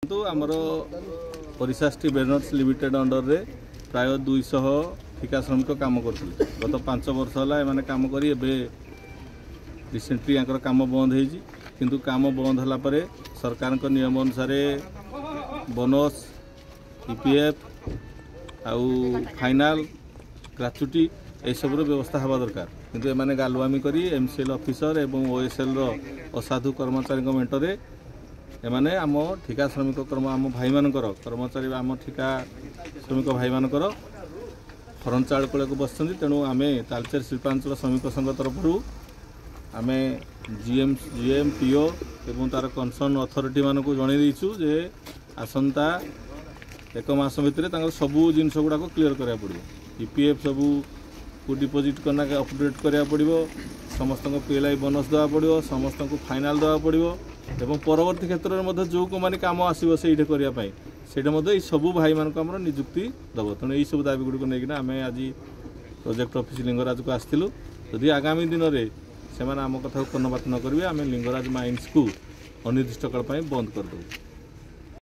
तो आमर Odisha steel banners limited under रे प्राय 200 ठिका श्रमिक काम करते गत 5 वर्ष है एम कम कर रिसेंटली काम बंद होती किंतु काम बंद होला परे सरकार नियम अनुसार बोनस ईपीएफ आउ फाइनाल ग्रेच्युटी ये सब व्यवस्था हवा दरकार किंतु एमाने गालुआमी करी एमसीएल ऑफिसर एवं ओएसएल रो असाधु कर्मचारी मेंटरे एमाने आम ठिका श्रमिक आम भाई मानकर कर्मचारी आम ठिका श्रमिक भाई मानकर हरंचाड़ कूल को बसुँच तेणु आम तालचेर शिल्पांचल श्रमिक संघ तरफ आम जीएम पीओ एवं तार कनसर्न अथॉरिटी मान को जन देचु जे आसंता 1 मास भितर सबू जिनस गुड़ाक क्लीयर करा पड़ो ईपीएफ सबू को डिपोजिट करना के अपडेट करा पड़ो समस्त पीएलआई बोनस देवा पड़ो समस्त को फाइनाल देवा पड़ो एवं परवर्ती क्षेत्र में जो मानी काम आसो से करने सबू भाई मान को निजुक्ति दब तेणु यही सब दाबी गुड़िक नहीं आम आज प्रोजेक्ट ऑफिस लिंगराज को आसलु जदि आगामी दिन में से आम कथा कर्णपात न करेंगे आम लिंगराज माइन्स को अनिर्दिष्ट काल बंद करदेव।